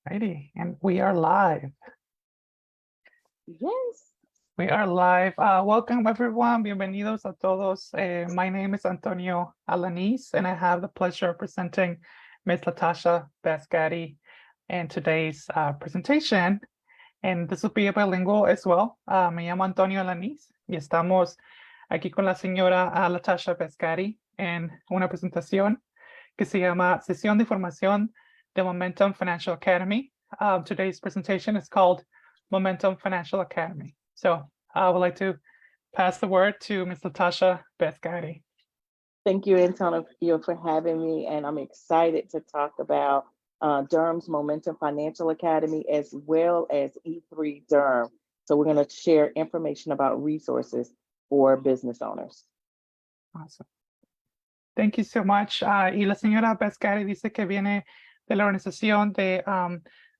Righty, and we are live. Yes. We are live. Welcome everyone. Bienvenidos a todos. My name is Antonio Alanis, and I have the pleasure of presenting Ms. Latasha Bascati in today's presentation. And this will be a bilingual as well. Me llamo Antonio Alanis y estamos aquí con la señora Latasha Bascati en una presentación que se llama Sesión de Información de Momentum Financial Academy. Today's presentation is called Momentum Financial Academy. So I would like to pass the word to Ms. Latasha Bascati. Thank you, Antonio, for having me. And I'm excited to talk about Durham's Momentum Financial Academy as well as E3 Durham. So we're going to share information about resources for business owners. Awesome. Thank you so much. Y la señora Bascati dice que viene de la organización de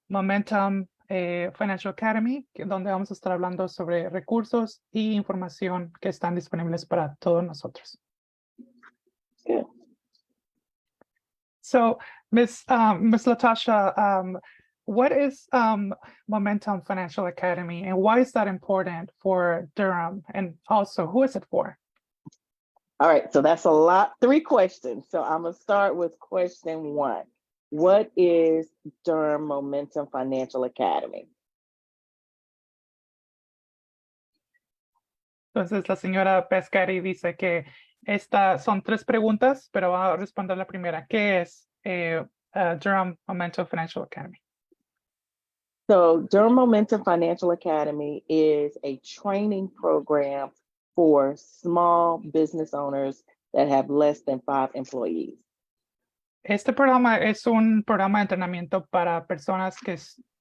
Momentum Financial Academy, donde vamos a estar hablando sobre recursos y información que están disponibles para todos nosotros. Good. So, Ms. Latasha, what is Momentum Financial Academy and why is that important for Durham? And also, who is it for? All right, so that's a lot, 3 questions. So I'm going to start with question 1. What is Durham Momentum Financial Academy? Entonces, la señora Pescari dice que estas son 3 preguntas, pero va a responder la primera. ¿Qué es Durham Momentum Financial Academy? So Durham Momentum Financial Academy is a training program for small business owners that have less than 5 employees. Este programa es un programa de entrenamiento para personas que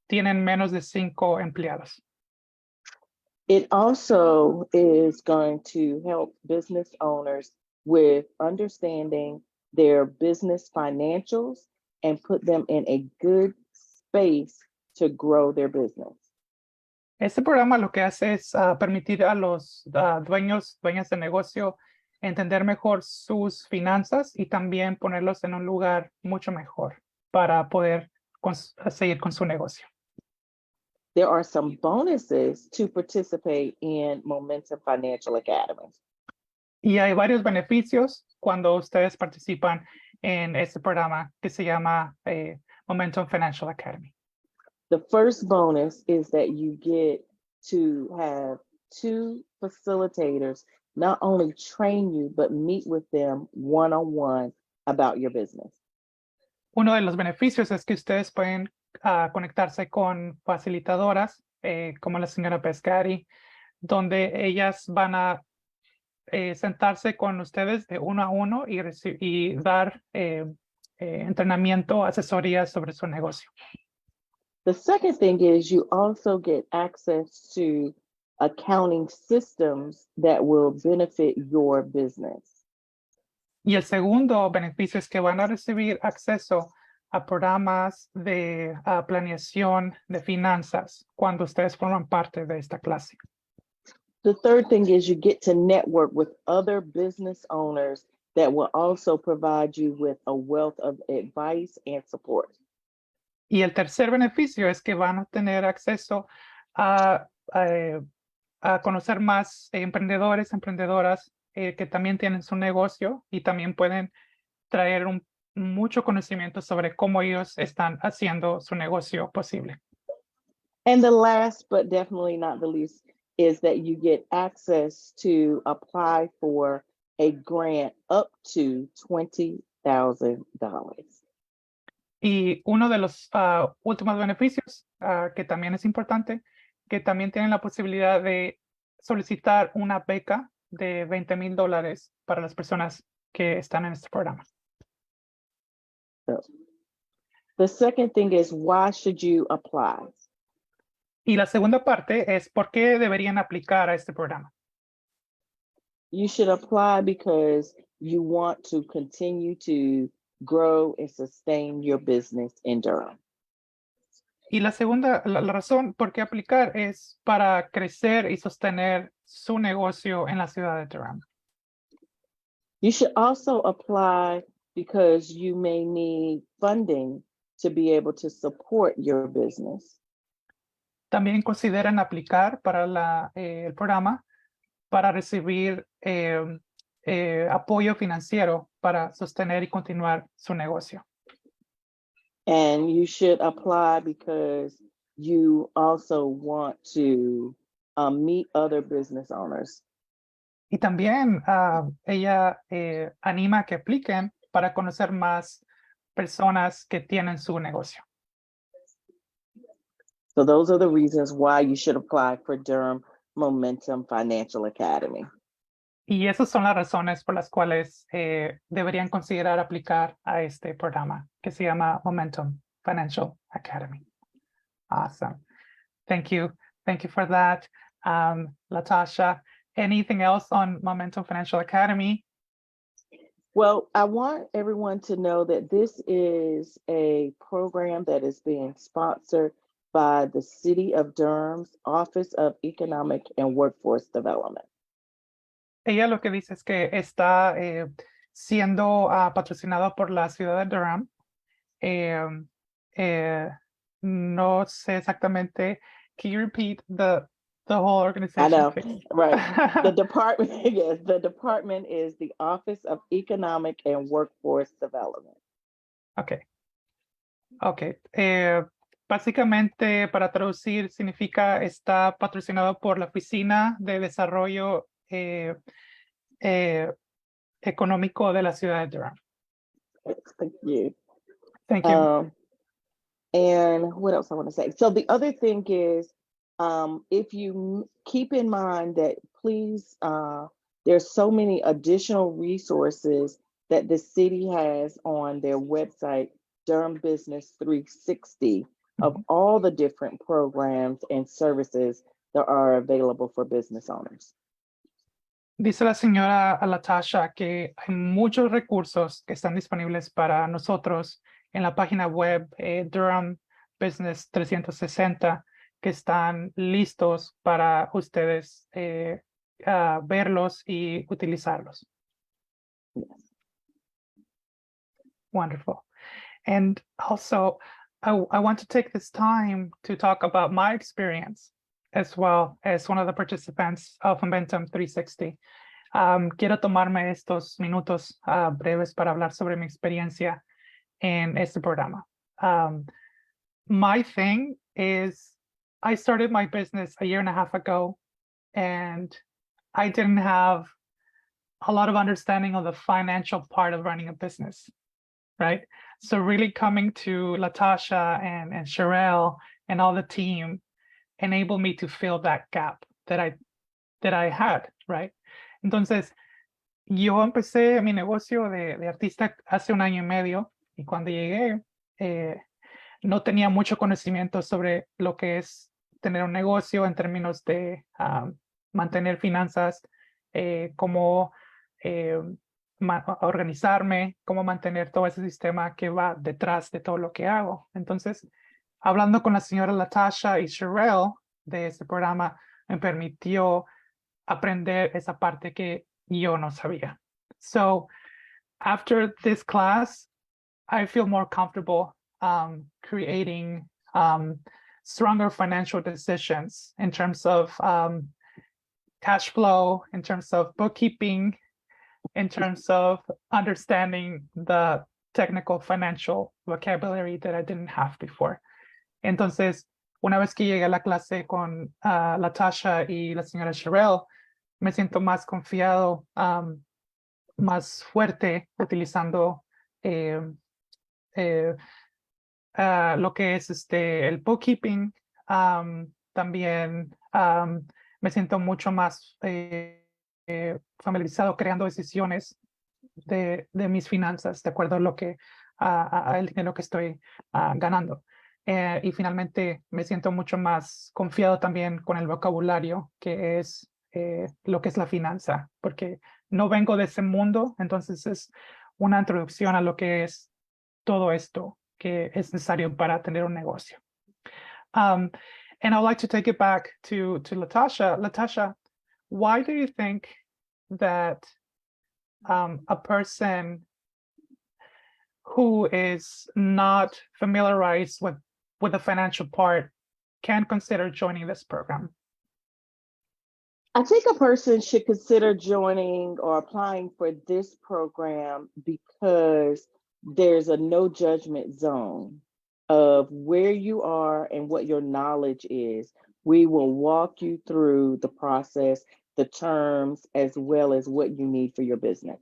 tienen menos de 5 empleados. It also is going to help business owners with understanding their business financials and put them in a good space to grow their business. Este programa lo que hace es permitir a los dueñas de negocio entender mejor sus finanzas y también ponerlos en un lugar mucho mejor para poder seguir con su negocio. There are some bonuses to participate in Momentum Financial Academy. Y hay varios beneficios cuando ustedes participan en este programa que se llama Momentum Financial Academy. The first bonus is that you get to have 2 facilitators not only train you, but meet with them one-on-one about your business. Uno de los beneficios es que ustedes pueden conectarse con facilitadoras como la señora Pescari, donde ellas van a sentarse con ustedes de uno a uno y dar entrenamiento, asesorías sobre su negocio. The second thing is you also get access to accounting systems that will benefit your business. Y el segundo beneficio es que van a recibir acceso a programas de planeación de finanzas cuando ustedes forman parte de esta clase. The third thing is you get to network with other business owners that will also provide you with a wealth of advice and support. Y el tercer beneficio es que van a tener acceso a conocer más emprendedoras que también tienen su negocio y también pueden traer mucho conocimiento sobre cómo ellos están haciendo su negocio posible. And the last, but definitely not the least, is that you get access to apply for a grant up to $20,000. Y uno de los últimos beneficios que también es importante, que también tienen la posibilidad de solicitar una beca de $20,000 para las personas que están en este programa. So, the second thing is, why should you apply? Y la segunda parte es por qué deberían aplicar a este programa. You should apply because you want to continue to grow and sustain your business in Durham. Y la segunda, la razón por qué aplicar es para crecer y sostener su negocio en la ciudad de Durham. You should also apply because you may need funding to be able to support your business. También consideran aplicar para el programa para recibir apoyo financiero para sostener y continuar su negocio. And you should apply because you also want to meet other business owners. Y también ella anima a que apliquen para conocer más personas que tienen su negocio. So those are the reasons why you should apply for Durham Momentum Financial Academy. Y esas son las razones por las cuales deberían considerar aplicar a este programa que se llama Momentum Financial Academy. Awesome. Thank you. Thank you for that. Latasha, anything else on Momentum Financial Academy? Well, I want everyone to know that this is a program that is being sponsored by the City of Durham's Office of Economic and Workforce Development. Ella lo que dice es que está siendo patrocinado por la ciudad de Durham. No sé exactamente. Can you repeat the whole organization? I know, right. The department, yes, the department is the Office of Economic and Workforce Development. Okay. Okay. Básicamente, para traducir, significa está patrocinado por la Oficina de Desarrollo Económico de la ciudad de Durham. Thank you. Thank you. And what else I want to say? So the other thing is, if you keep in mind that please, there's so many additional resources that the city has on their website, Durham Business 360, of all the different programs and services that are available for business owners. Dice la señora Latasha que hay muchos recursos que están disponibles para nosotros en la página web Durham Business 360 que están listos para ustedes verlos y utilizarlos. Yes. Wonderful. And also, I want to take this time to talk about my experience as well as one of the participants of Momentum 360. Quiero tomarme estos minutos breves para hablar sobre mi experiencia en este programa. My thing is, I started my business a year and a half ago, and I didn't have a lot of understanding of the financial part of running a business, right? So really coming to Latasha and Sherelle and all the team enabled me to fill that gap that I had, right? Entonces, yo empecé mi negocio de artista hace 1 año y medio y cuando llegué no tenía mucho conocimiento sobre lo que es tener un negocio en términos de mantener finanzas, cómo organizarme, cómo mantener todo ese sistema que va detrás de todo lo que hago. Entonces, hablando con la señora Latasha y Sherelle de este programa, me permitió aprender esa parte que yo no sabía. So, after this class, I feel more comfortable creating stronger financial decisions in terms of cash flow, in terms of bookkeeping, in terms of understanding the technical financial vocabulary that I didn't have before. Entonces, una vez que llegué a la clase con Latasha y la señora Sherelle, me siento más confiado, más fuerte, utilizando lo que es el bookkeeping. También me siento mucho más familiarizado creando decisiones de mis finanzas de acuerdo a lo que el dinero que estoy ganando. Y finalmente me siento mucho más confiado también con el vocabulario que es lo que es la finanza, porque no vengo de ese mundo, entonces es una introducción a lo que es todo esto que es necesario para tener un negocio. And I'd like to take it back to Latasha. Latasha, why do you think that a person who is not familiarized with the financial part can consider joining this program? I think a person should consider joining or applying for this program because there's a no judgment zone of where you are and what your knowledge is. We will walk you through the process, the terms, as well as what you need for your business.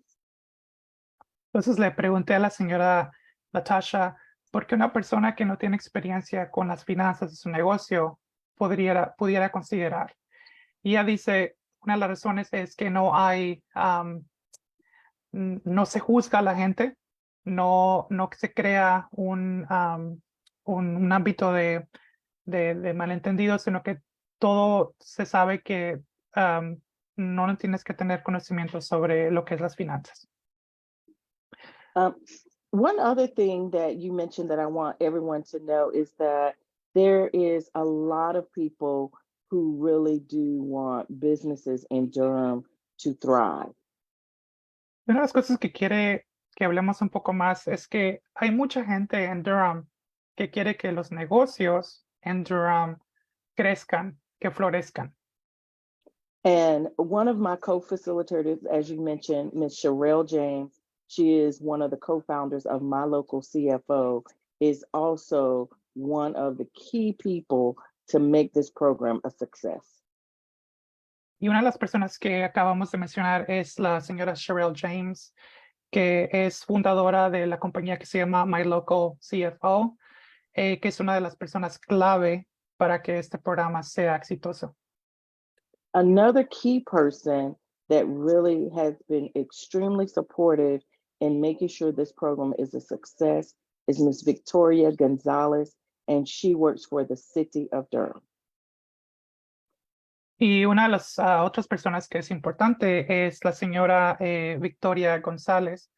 Entonces le pregunté a la señora Natasha por qué una persona que no tiene experiencia con las finanzas de su negocio pudiera considerar. Y ella dice, una de las razones es que no hay, no se juzga a la gente, no se crea un ámbito de malentendido, sino que todo se sabe que no tienes que tener conocimiento sobre lo que es las finanzas. One other thing that you mentioned that I want everyone to know is that there is a lot of people who really do want businesses in Durham to thrive. Una de las cosas que quiere que hablemos un poco más es que hay mucha gente en Durham que quiere que los negocios en Durham crezcan, que florezcan. And one of my co-facilitators, as you mentioned, Ms. Sherelle James, she is one of the co-founders of My Local CFO, is also one of the key people to make this program a success. Y una de las personas que acabamos de mencionar es la señora Sherelle James, que es fundadora de la compañía que se llama My Local CFO, que es una de las personas clave para que este programa sea exitoso. Another key person that really has been extremely supportive in making sure this program is a success is Ms. Victoria Gonzalez, and she works for the city of Durham. Y una de las otras personas que es importante es la señora Victoria González,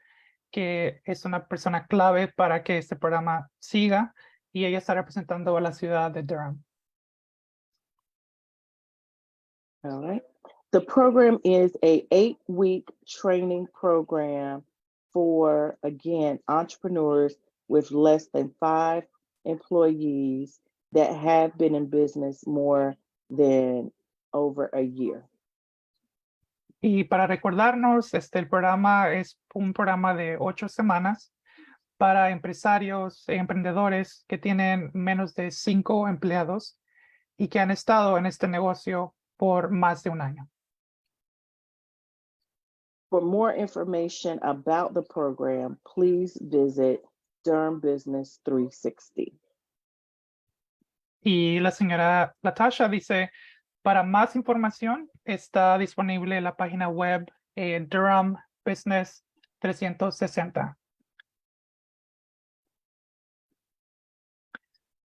que es una persona clave para que este programa siga y ella está representando a la ciudad de Durham. All right. The program is a 8-week training program for, again, entrepreneurs with less than 5 employees that have been in business more than over a year. Y para recordarnos, el programa es un programa de 8 semanas para empresarios e emprendedores que tienen menos de 5 empleados y que han estado en este negocio por más de un año. For more information about the program, please visit Durham Business 360. Y la señora Natasha dice, para más información está disponible la página web Durham Business 360.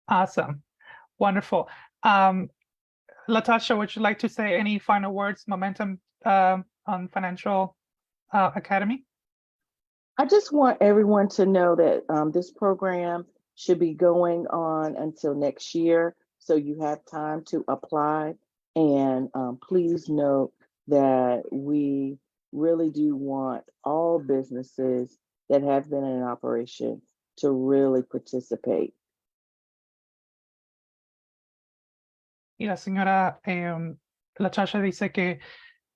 Awesome. Wonderful. Latasha, would you like to say any final words, momentum on Financial Academy? I just want everyone to know that this program should be going on until next year, so you have time to apply. And please note that we really do want all businesses that have been in operation to really participate. Y la señora Latasha dice que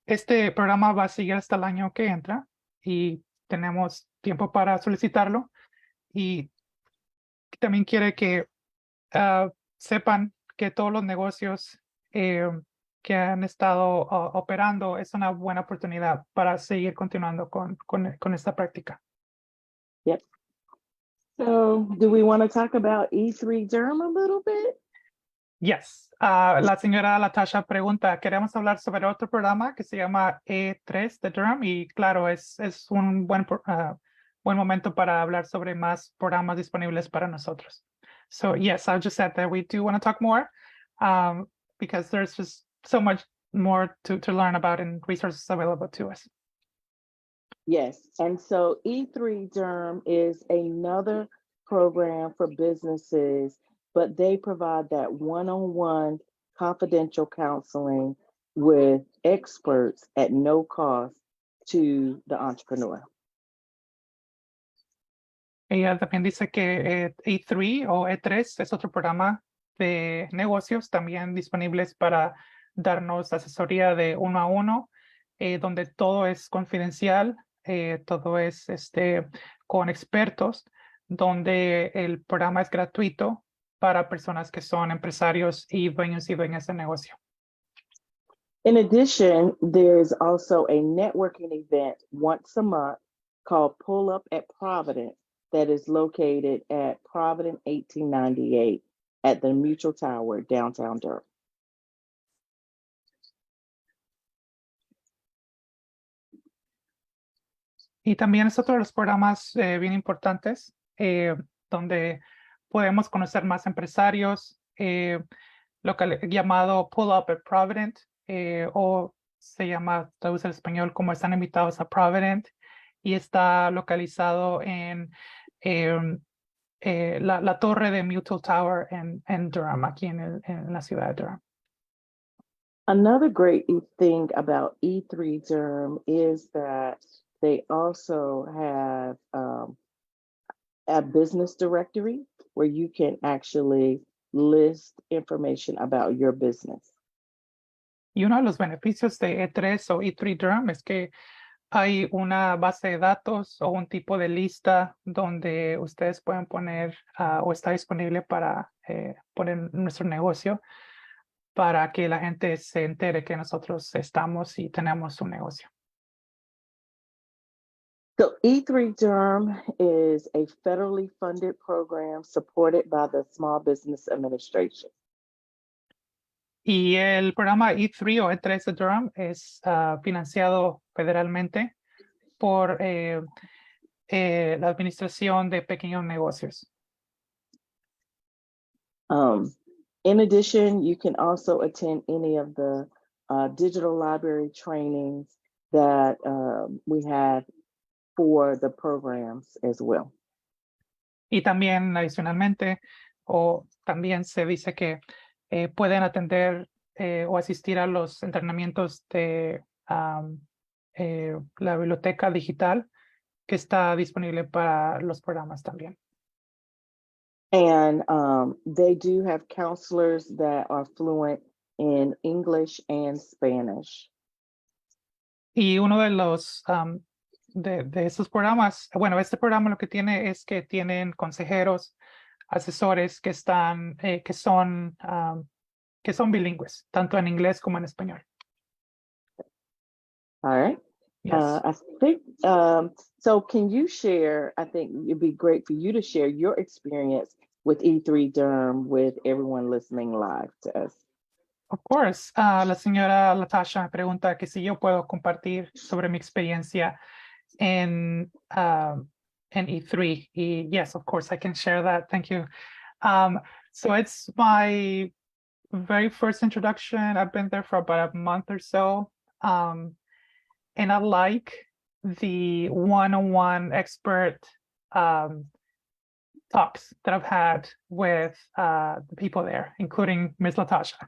este programa va a seguir hasta el año que entra y tenemos tiempo para solicitarlo. Y también quiere que sepan que todos los negocios que han estado operando es una buena oportunidad para seguir continuando con esta práctica. Yep. So do we want to talk about E3 Durham a little bit? Yes. La señora Latasha pregunta, queremos hablar sobre otro programa que se llama E3 de Durham y claro, es un buen momento para hablar sobre más programas disponibles para nosotros. So yes, I just said that we do want to talk more because there's just so much more to learn about and resources available to us. Yes, and so E3 Durham is another program for businesses, but they provide that one-on-one confidential counseling with experts at no cost to the entrepreneur. Ella también dice que E3 o E3 es otro programa de negocios también disponibles para darnos asesoría de uno a uno, donde todo es confidencial, todo es con expertos, donde el programa es gratuito para personas que son empresarios y dueñas de negocio. In addition, there's also a networking event once a month called Pull Up at Providence that is located at Providence 1898 at the Mutual Tower, downtown Durham. Y también es otro de los programas bien importantes donde podemos conocer más empresarios, llamado Pull Up at Provident, o se llama, traduce al español como están invitados a Provident, y está localizado en la torre de Mutual Tower en Durham, aquí en la ciudad de Durham. Another great thing about E3 Durham is that they also have a business directory where you can actually list information about your business. Y uno de los beneficios de E3 o E3 Durham es que hay una base de datos o un tipo de lista donde ustedes pueden poner o está disponible para poner nuestro negocio para que la gente se entere que nosotros estamos y tenemos un negocio. So E3 Durham is a federally funded program supported by the Small Business Administration. Y el programa E3 o E3 de Durham es financiado federalmente por la Administración de Pequeños Negocios. In addition, you can also attend any of the digital library trainings that we have for the programs as well. Y también adicionalmente, o también se dice que pueden atender o asistir a los entrenamientos de la biblioteca digital que está disponible para los programas también. And they do have counselors that are fluent in English and Spanish. Y uno de los de esos programas, bueno, este programa lo que tiene es que tienen consejeros, asesores que están, que son bilingües, tanto en inglés como en español. All right. Yes. I think so. Can you share? I think it'd be great for you to share your experience with E3 Durham with everyone listening live to us. Of course. La señora Latasha me pregunta que si yo puedo compartir sobre mi experiencia en E3. Y yes, of course, I can share that. Thank you. So it's my very first introduction. I've been there for about a month or so. And I like the one-on-one expert talks that I've had with the people there, including Ms. Latasha.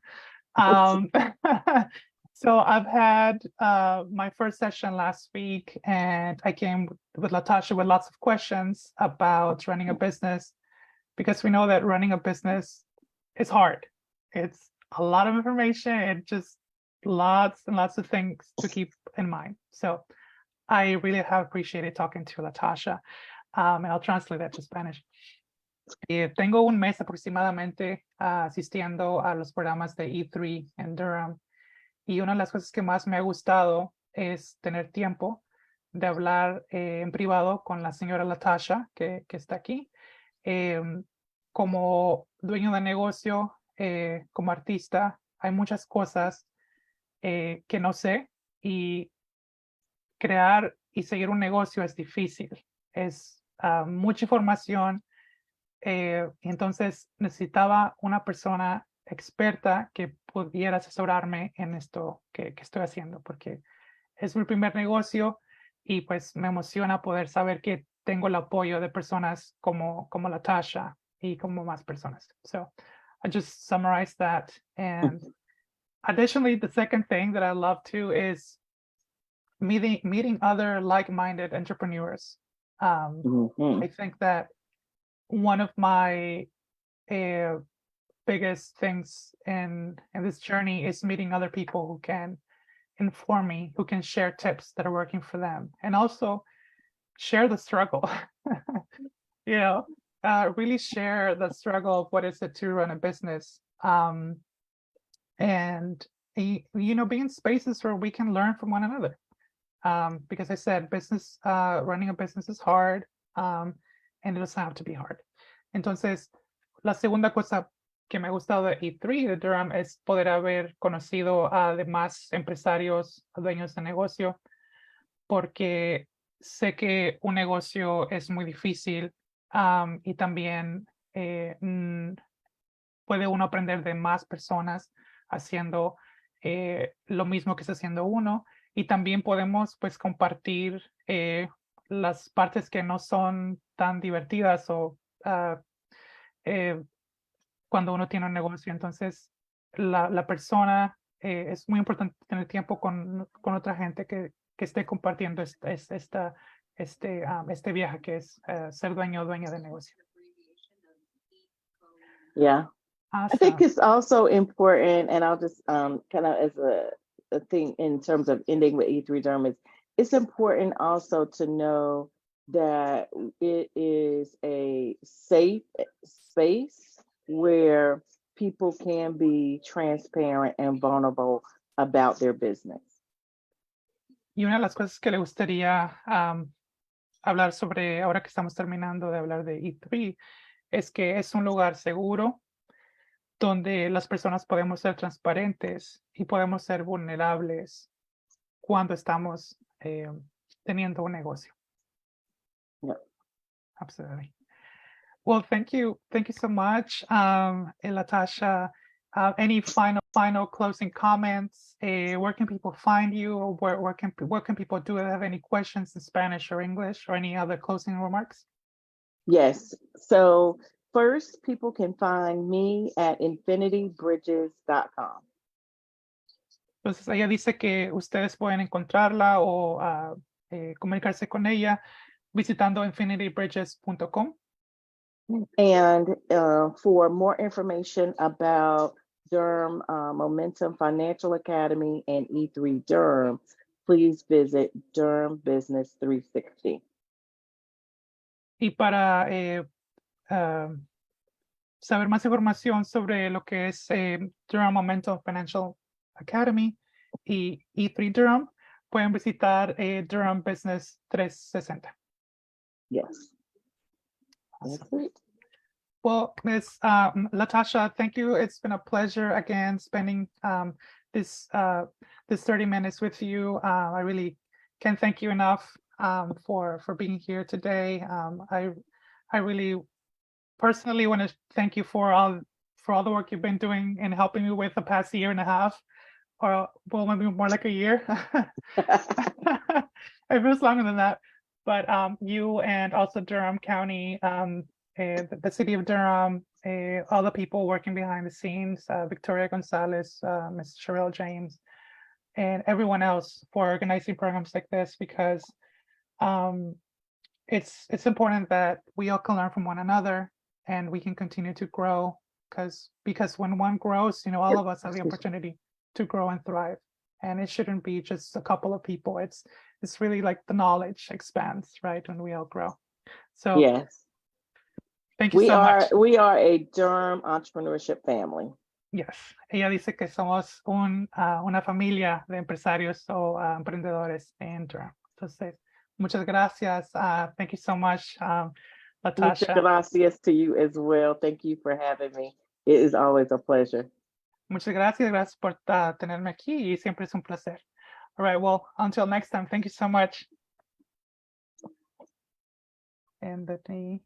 So I've had my first session last week, and I came with Latasha with lots of questions about running a business, because we know that running a business is hard. It's a lot of information and just lots and lots of things to keep in mind. So I really have appreciated talking to Latasha, and I'll translate that to Spanish. Tengo un mes aproximadamente asistiendo a los programas de E3 en Durham, y una de las cosas que más me ha gustado es tener tiempo de hablar en privado con la señora Latasha, que está aquí, como dueño de negocio, como artista. Hay muchas cosas que no sé, y crear y seguir un negocio es difícil. Es mucha información. Entonces necesitaba una persona experta que pudiera asesorarme en esto que estoy haciendo, porque es mi primer negocio y pues me emociona poder saber que tengo el apoyo de personas como Latasha y como más personas. So I just summarized that. And additionally, the second thing that I love too is meeting other like-minded entrepreneurs. Mhm. I think that one of my biggest things in this journey is meeting other people who can inform me, who can share tips that are working for them, and also share the struggle. You know, really share the struggle of what is it to run a business, and you know, be in spaces where we can learn from one another. Because I said business, running a business is hard, and it doesn't have to be hard. Entonces, la segunda cosa que me ha gustado de E3 de Durham es poder haber conocido a demás empresarios, dueños de negocio, porque sé que un negocio es muy difícil, y también puede uno aprender de más personas haciendo lo mismo que está haciendo uno, y también podemos pues compartir las partes que no son tan divertidas o eh, cuando uno tiene un negocio. Entonces, la persona, es muy importante tener tiempo con otra gente que esté compartiendo este viaje que es ser dueño o dueña de negocio. Yeah. I think it's also important, and I'll just kind of as a thing in terms of ending with E3 Durham, is it's important also to know that it is a safe space where people can be transparent and vulnerable about their business. Y una de las cosas que le gustaría hablar sobre, ahora que estamos terminando de hablar de E3, es que es un lugar seguro donde las personas podemos ser transparentes y podemos ser vulnerables cuando estamos teniendo un negocio. Yep. Absolutely. Well, thank you so much, Latasha. Any final closing comments? Where can people find you, or what can people do if they have any questions in Spanish or English, or any other closing remarks? Yes. So first, people can find me at infinitybridges.com. Entonces, ella dice que ustedes pueden encontrarla o comunicarse con ella visitando infinitybridges.com. And for more information about Durham Momentum Financial Academy and E3 Durham, please visit Durham Business 360. Y para saber más información sobre lo que es Durham Momentum Financial Academy y E3 Durham, pueden visitar Durham Business 360. Yes. That's it. Well, Ms. Latasha, thank you. It's been a pleasure again spending this 30 minutes with you. I really can't thank you enough for being here today. I really personally want to thank you for all the work you've been doing and helping me with the past year and a half, or well, maybe more like a year. It feels longer than that. But you and also Durham County, the city of Durham, all the people working behind the scenes, Victoria Gonzalez, Ms. Sherelle James, and everyone else for organizing programs like this, because it's important that we all can learn from one another and we can continue to grow, because when one grows, you know, all of us have the opportunity to grow and thrive, and it shouldn't be just a couple of people. It's really like the knowledge expands, right, when we all grow. So yes, thank you so much. We are a Durham entrepreneurship family. Yes, ella dice que somos una familia de empresarios o emprendedores en Durham. Entonces, muchas gracias. Thank you so much, Muchas Latasha. gracias to you as well. Thank you for having me. It is always a pleasure. Muchas gracias por tenerme aquí, y siempre es un placer. All right, well, until next time, thank you so much. And let me